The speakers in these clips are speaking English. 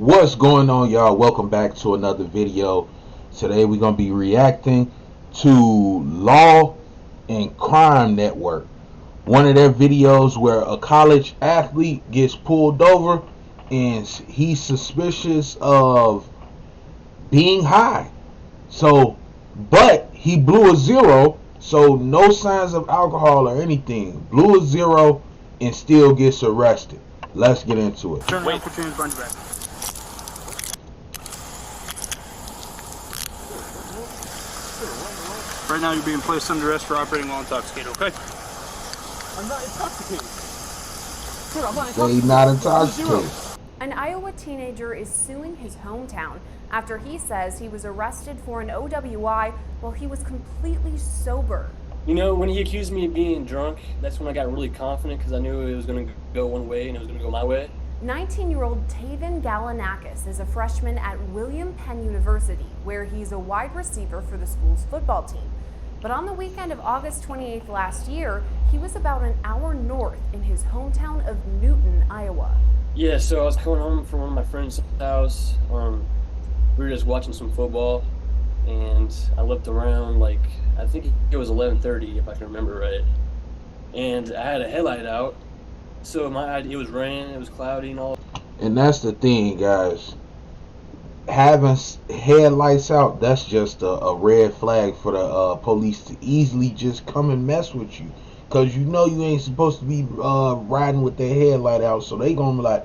What's going on, y'all? Welcome back to another video. Today we're going to be reacting to Law and Crime Network. One of their videos where a college athlete gets pulled over and he's suspicious of being high. But he blew a zero, so no signs of alcohol or anything. Blew a zero and still gets arrested. Let's get into it. Turn around, put your hands behind your back. Right now you're being placed under arrest for operating while intoxicated, okay? I'm not intoxicated. Sir, I'm not intoxicated. He's not intoxicated. An Iowa teenager is suing his hometown after he says he was arrested for an OWI while he was completely sober. You know, when he accused me of being drunk, that's when I got really confident because I knew it was going to go one way and it was going to go my way. 19-year-old Tayvin Galanakis is a freshman at William Penn University, where he's a wide receiver for the school's football team. But on the weekend of August 28th last year, he was about an hour north in his hometown of Newton, Iowa. Yeah, so I was coming home from one of my friend's house. We were just watching some football, and I looked around, like, I think it was 11:30, if I can remember right. And I had a headlight out, so it was raining, it was cloudy and all. And that's the thing, guys. Having headlights out, that's just a red flag for the police to easily just come and mess with you. Because you know you ain't supposed to be riding with their headlight out. So they going to be like,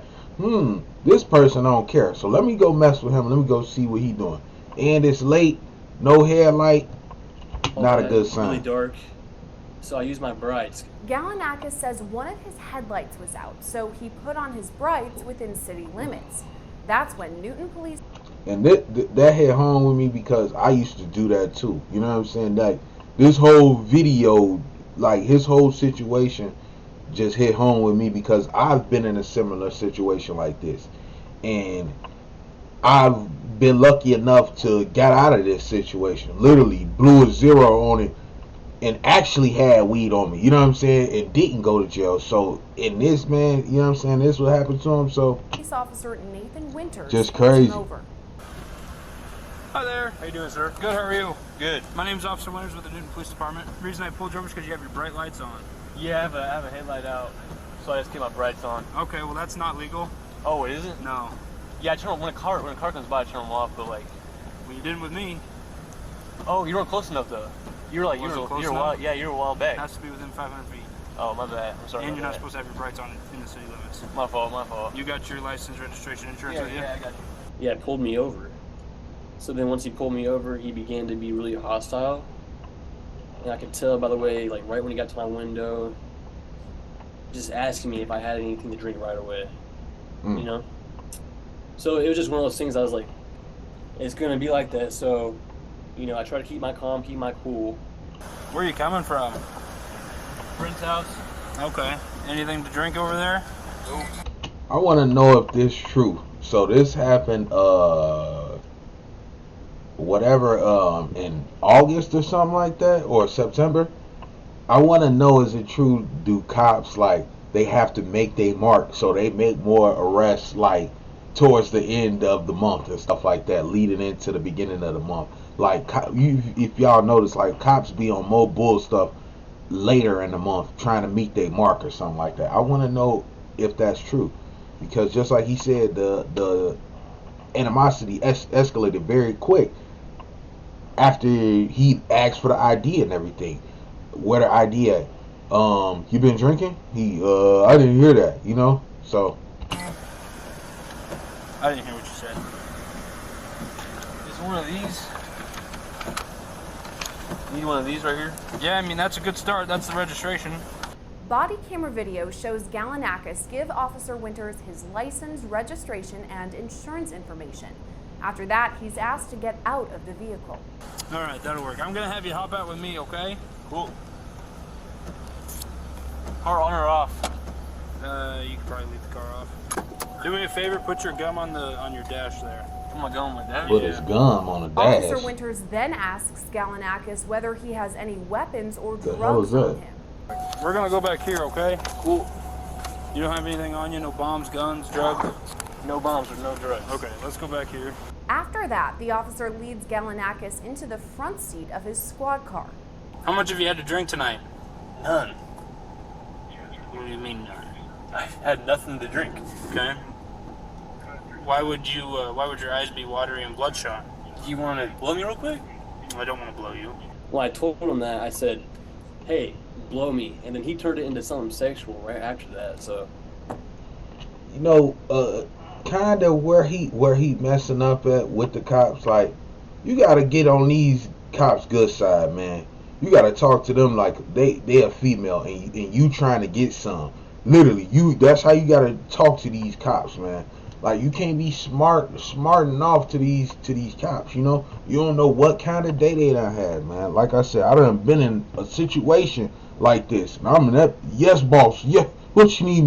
this person don't care. So let me go mess with him. Let me go see what he doing. And it's late, no headlight, not a good sign. Really dark, so I used my brights. Galanakis says one of his headlights was out, so he put on his brights within city limits. That's when Newton police... And that hit home with me because I used to do that too. You know what I'm saying? Like, this whole video, like his whole situation just hit home with me because I've been in a similar situation like this. And I've been lucky enough to get out of this situation. Literally blew a zero on it and actually had weed on me. You know what I'm saying? And didn't go to jail. So, in this, man, you know what I'm saying? This what happened to him. So, police officer Nathan Winters just crazy. Over. Hi there. How you doing, sir? Good, how are you? Good. My name's Officer Winters with the Newton Police Department. The reason I pulled you over is because you have your bright lights on. Yeah, I have a headlight out, so I just keep my brights on. Okay, well that's not legal. Oh, it isn't? No. Yeah, I turn them when a car comes by, I turn them off, but like... Well, you didn't with me. Oh, you weren't close enough though. You were like, you were a while back. It has to be within 500 feet. Oh, my bad. I'm sorry. And you're not supposed to have your brights on in the city limits. My fault. You got your license, registration, insurance with you? Yeah, I got you. Yeah, pulled me over. So then once he pulled me over, he began to be really hostile. And I could tell by the way, like right when he got to my window, just asking me if I had anything to drink right away. You know? So it was just one of those things I was like, it's going to be like that. So, you know, I try to keep my calm, keep my cool. Where are you coming from? Friend's house. Okay. Anything to drink over there? Nope. I want to know if this is true. So this happened, in August or something like that, or September. I want to know, is it true? Do cops, like, they have to make their mark, so they make more arrests like towards the end of the month and stuff like that, leading into the beginning of the month? Like, if y'all notice, like, cops be on more bull stuff later in the month trying to meet their mark or something like that. I want to know if that's true, because just like he said, the animosity escalated very quick after he asked for the ID and everything. Where the ID at? You been drinking? I didn't hear that, you know? So I didn't hear what you said. Is one of these? Need one of these right here? Yeah, I mean, that's a good start. That's the registration. Body camera video shows Galanakis give Officer Winters his license, registration, and insurance information. After that, he's asked to get out of the vehicle. All right, that'll work. I'm going to have you hop out with me, okay? Cool. Car on or off? You can probably leave the car off. Do me a favor, put your gum on your dash there. Put my gum on my dash? put his gum on the dash. Officer Winters then asks Galanakis whether he has any weapons or The hell drugs is that? on him. We're going to go back here, okay? Cool. You don't have anything on you? No bombs, guns, drugs? No bombs or no drugs. Okay, let's go back here. After that, the officer leads Galanakis into the front seat of his squad car. How much have you had to drink tonight? None. What do you mean none? I had nothing to drink. Okay. Why would your eyes be watery and bloodshot? You want to blow me real quick? I don't want to blow you. Well, I told him that. I said, hey, blow me. And then he turned it into something sexual right after that, so. You know, kind of where he messing up at with the cops, like, you got to get on these cops' good side, man. You got to talk to them like they're female and you trying to get some. Literally, that's how you got to talk to these cops, man. Like, you can't be smarting off to these cops, you know? You don't know what kind of day they done had, man. Like I said, I done been in a situation like this. And I'm in that, yes, boss, yeah, what you need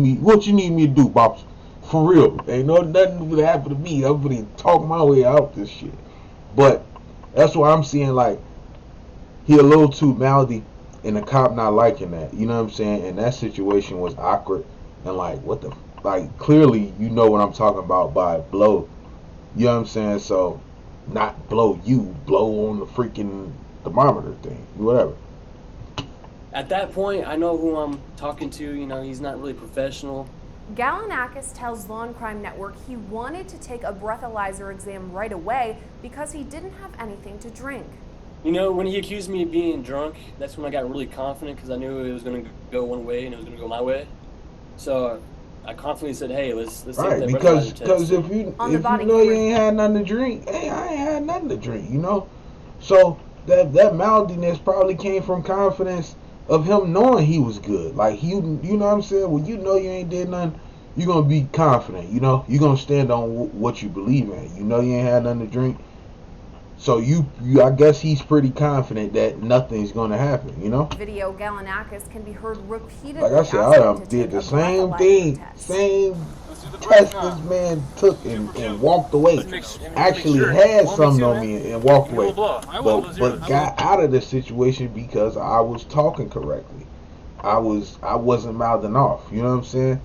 me to do, boss? For real. Ain't nothing would happen to me. I'm gonna talk my way out this shit. But that's what I'm seeing, like, he a little too mouthy and the cop not liking that. You know what I'm saying? And that situation was awkward and like, what the, like, clearly you know what I'm talking about by blow. You know what I'm saying? So, not blow you, blow on the freaking thermometer thing, whatever. At that point, I know who I'm talking to. You know, he's not really professional. Galanakis tells Law and Crime Network he wanted to take a breathalyzer exam right away because he didn't have anything to drink. You know, when he accused me of being drunk, that's when I got really confident because I knew it was going to go one way and it was going to go my way. So I confidently said, hey, let's take that breathalyzer test. Because if you know you ain't had nothing to drink, hey, I ain't had nothing to drink, you know? So that mouthiness probably came from confidence of him knowing he was good. Like, you know what I'm saying? When you know you ain't did nothing, you're going to be confident, you know? You're going to stand on what you believe in. You know you ain't had nothing to drink. So I guess he's pretty confident that nothing's going to happen, you know? Video Galanakis can be heard repeatedly. Like I said, I did the same thing, same test this man took and walked away. Actually had something on me and walked away. But got out of the situation because I was talking correctly. I wasn't mouthing off, you know what I'm saying?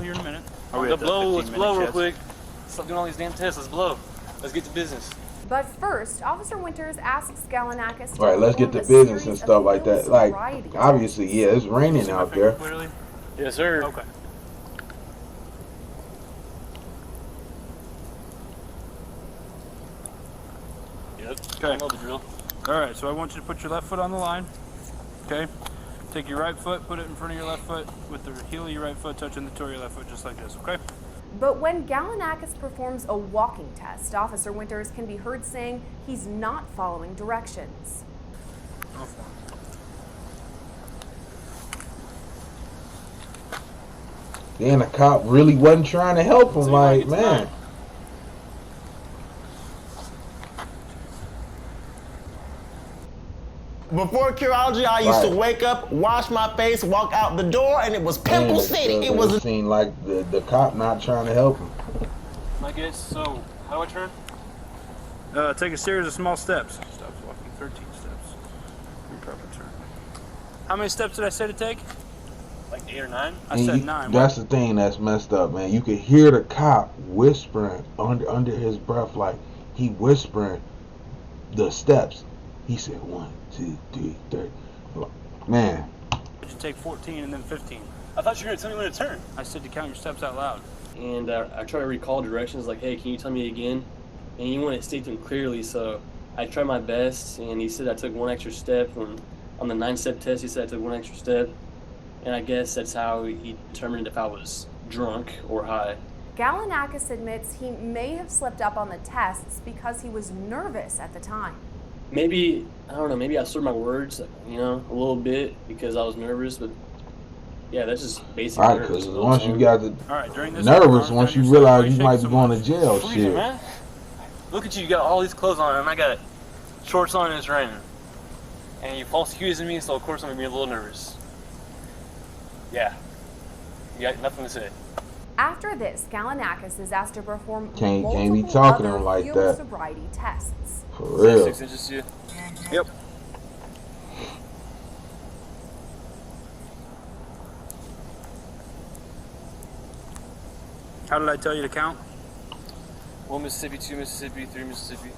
Here in a minute. Let's blow real quick. Stop doing all these damn tests. Let's blow. Let's get to business. But first, Officer Winters asks Galanakis to all right, let's get to business and stuff like that. Like, obviously, yeah, it's raining out there. Clearly? Yes, sir. Okay. Yep. Okay. I know the drill. All right, so I want you to put your left foot on the line. Okay. Take your right foot, put it in front of your left foot, with the heel of your right foot touching the toe of your left foot, just like this, okay? But when Galanakis performs a walking test, Officer Winters can be heard saying he's not following directions. Then the cop really wasn't trying to help him, like, man. Before Curology, I used to wake up, wash my face, walk out the door, and it was Pimple City. It was. It seemed like the cop not trying to help him. I guess so. How do I turn? Take a series of small steps. Stop walking 13 steps. Improper turn. How many steps did I say to take? Like 8 or 9? I said 9. That's the thing that's messed up, man. You could hear the cop whispering under his breath, like he whispering the steps. He said 1, 2, 3, 30. Man. Did you take 14 and then 15? I thought you were going to tell me when to turn. I said to count your steps out loud. And I try to recall directions like, hey, can you tell me again? And he wanted to state them clearly, so I tried my best, and he said I took 1 extra step. And on the 9-step test, he said I took 1 extra step. And I guess that's how he determined if I was drunk or high. Galanakis admits he may have slipped up on the tests because he was nervous at the time. Maybe, I don't know, maybe I slurred my words, you know, a little bit because I was nervous, but yeah, that's just basic nerves. All right, because once you got this nervous, once you realize you might be going to jail, shit. Man. Look at you got all these clothes on, and I got shorts on and it's raining. And you false accusing me, so of course I'm going to be a little nervous. Yeah. You got nothing to say. After this, Galanakis is asked to perform Can't be multiple talking to other him like field that. sobriety tests. For real. 6 inches to you? Yep. How did I tell you to count? 1 Mississippi, 2 Mississippi, 3 Mississippi.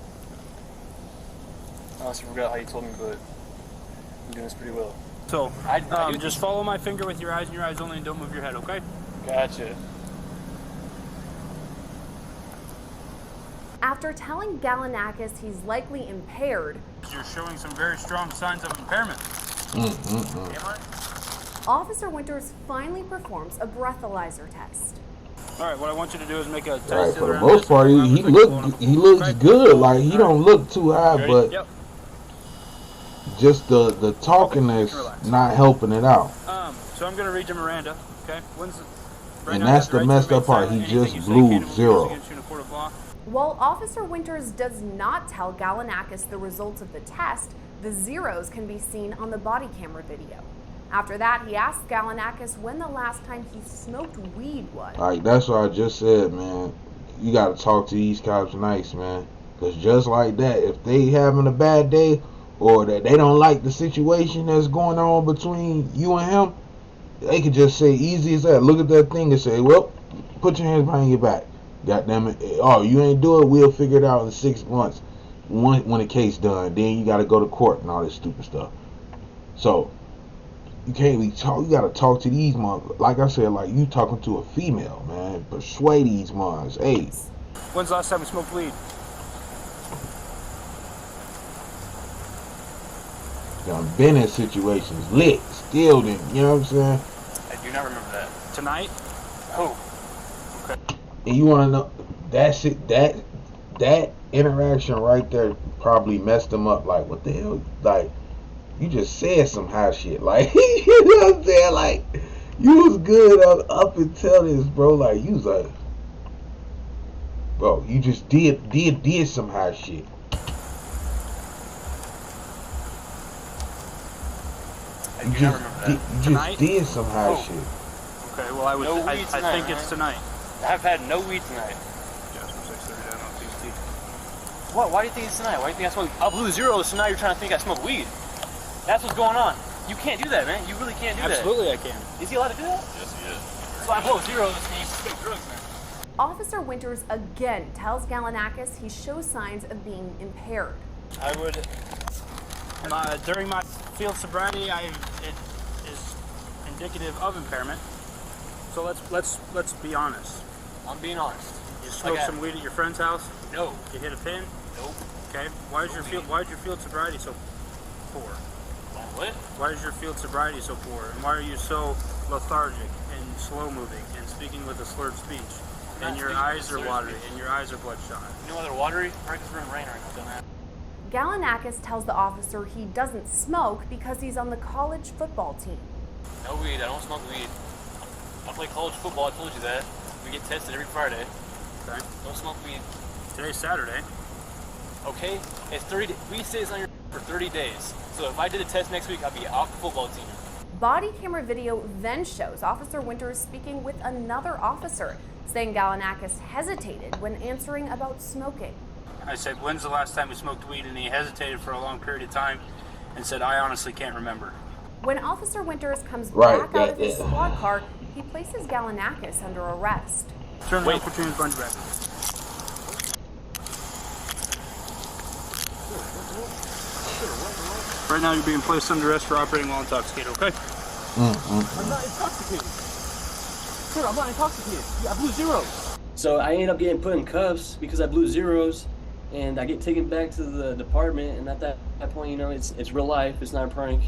I honestly forgot how you told me, but I'm doing this pretty well. So, I do just follow my finger with your eyes and your eyes only, and don't move your head, okay? Gotcha. After telling Galanakis he's likely impaired, You're showing some very strong signs of impairment. Officer Winters finally performs a breathalyzer test. All right, what I want you to do is make a test. Right, for the most part, he looks good. Like he don't look too high, but Yep. just the talking that's not helping it out. So I'm gonna read you Miranda. Okay. And that's the messed up part. He just blew 0. While Officer Winters does not tell Galanakis the results of the test, the zeros can be seen on the body camera video. After that, he asks Galanakis when the last time he smoked weed was. Like, that's what I just said, man. You got to talk to these cops nice, man. Because just like that, if they having a bad day or that they don't like the situation that's going on between you and him, they could just say easy as that. Look at that thing and say, well, put your hands behind your back. Goddamn it. Oh, you ain't do it, we'll figure it out in 6 months. When the case done, then you got to go to court and all this stupid stuff. So, you can't be talk. You gotta talk to these motherfuckers. Like I said, like you talking to a female, man. Persuade these motherfuckers. Hey. When's the last time we smoked weed? Done been in situations, lit, still didn't. You know what I'm saying? I do not remember that. Tonight? Oh. Okay. And you wanna know that shit? That interaction right there probably messed them up. Like, what the hell? Like, you just said some high shit. Like, you know what I'm saying? Like, you was good up until this, bro. Like, you was like, bro, you just did some high shit. I do not remember that. You Tonight? just did some high shit. Okay. Well, I think it's tonight. I've had no weed tonight. What? Why do you think it's tonight? Why do you think I smoke? I blew 0, so now you're trying to think I smoke weed. That's what's going on. You can't do that, man. You really can't do Absolutely, I can. that. Is he allowed to do that? Yes, he is. So I blow 0 and you smoke drugs, man. Officer Winters again tells Galanakis he shows signs of being impaired. I would. During my field sobriety, it is indicative of impairment. So let's be honest. I'm being honest. You smoked some weed at your friend's house? No. You hit a pin? Nope. Okay. Why is your field sobriety so poor? What? Why is your field sobriety so poor? And why are you so lethargic and slow moving and speaking with a slurred speech? And your eyes are watery and your eyes are bloodshot. You know why they're watery? Right, because we're in rain right now, dumbass. Galanakis tells the officer he doesn't smoke because he's on the college football team. No weed. I don't smoke weed. I play college football. I told you that. We get tested every Friday. Okay. Don't smoke weed. Today's Saturday. Okay? It's 30 days. We say it's on your for 30 days. So if I did a test next week, I'd be off the football team. Body camera video then shows Officer Winters speaking with another officer, saying Galanakis hesitated when answering about smoking. I said, when's the last time we smoked weed? And he hesitated for a long period of time and said, I honestly can't remember. When Officer Winters comes back out of his squad car, he places Galanakis under arrest. Turn around, put your hands behind your back. Right now you're being placed under arrest for operating while intoxicated, okay? I'm not intoxicated. Sir, I'm not intoxicated. I blew 0. So I ended up getting put in cuffs because I blew 0s, and I get taken back to the department, and at that point, you know, it's real life, it's not a prank.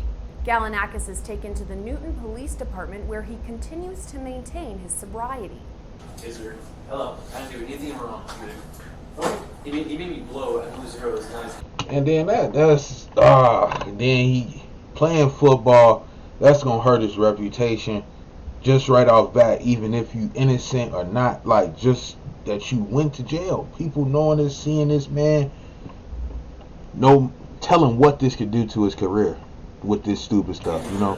Galanakis is taken to the Newton Police Department where he continues to maintain his sobriety. Hey, sir. Hello. I didn't do anything wrong. He made me blow. I blew 0s. Nice. And then then he playing football, that's gonna hurt his reputation just right off bat, even if you innocent or not. Like, just that you went to jail, people knowing this, seeing this man, no telling what this could do to his career with this stupid stuff, you know.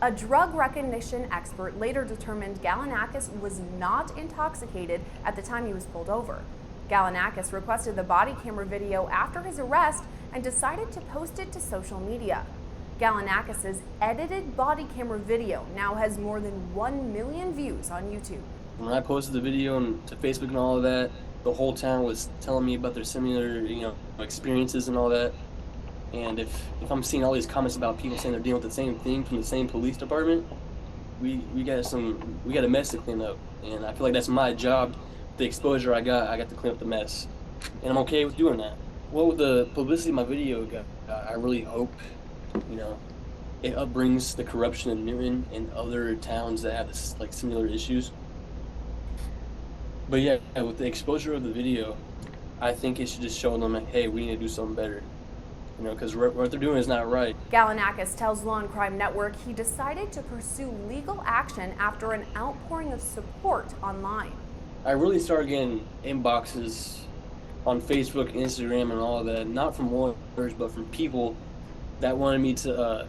A drug recognition expert later determined Galanakis was not intoxicated at the time he was pulled over. Galanakis requested the body camera video after his arrest and decided to post it to social media. Galanakis' edited body camera video now has more than 1 million views on YouTube. when I posted the video and to Facebook and all of that, the whole town was telling me about their similar, experiences and all that. And if I'm seeing all these comments about people saying they're dealing with the same thing from the same police department, we got a mess to clean up. And I feel like that's my job. The exposure I got to clean up the mess, and I'm okay with doing that. Well, with the publicity my video got, I really hope, it upbrings the corruption in Newton and other towns that have this, similar issues. But yeah, with the exposure of the video, I think it should just show them, hey, we need to do something better. Because what they're doing is not right. Galanakis tells Law and Crime Network he decided to pursue legal action after an outpouring of support online. I really started getting inboxes on Facebook, Instagram, and all of that, not from lawyers, but from people that wanted me to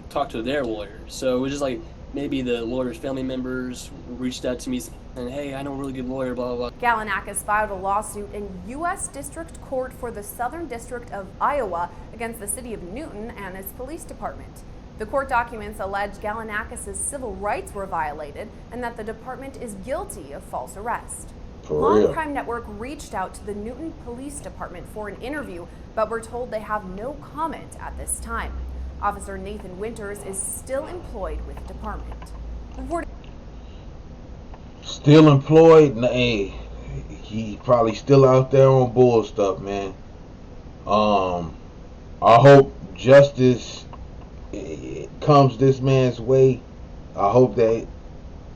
talk to their lawyer. So it was just maybe the lawyer's family members reached out to me saying, hey, I know a really good lawyer, blah, blah, blah. Galanakis filed a lawsuit in U.S. District Court for the Southern District of Iowa against the city of Newton and its police department. The court documents allege Galanakis' civil rights were violated and that the department is guilty of false arrest. Law and Crime Network reached out to the Newton Police Department for an interview, but were told they have no comment at this time. Officer Nathan Winters is still employed with the department. Still employed? Hey, he probably still out there on bull stuff, man. I hope justice comes this man's way. I hope that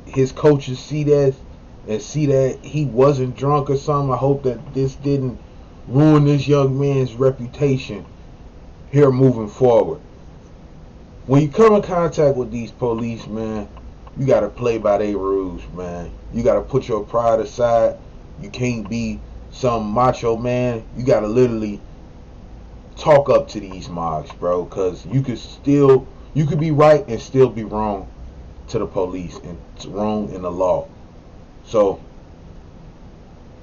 his coaches see that and see that he wasn't drunk or something. I hope that this didn't ruin this young man's reputation here moving forward. When you come in contact with these police, man, you got to play by their rules, man. You got to put your pride aside. You can't be some macho man. You got to literally talk up to these mobs, bro, because you could be right and still be wrong to the police and it's wrong in the law. So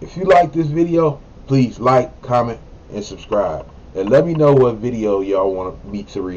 if you like this video, please like, comment, and subscribe, and let me know what video y'all want me to read.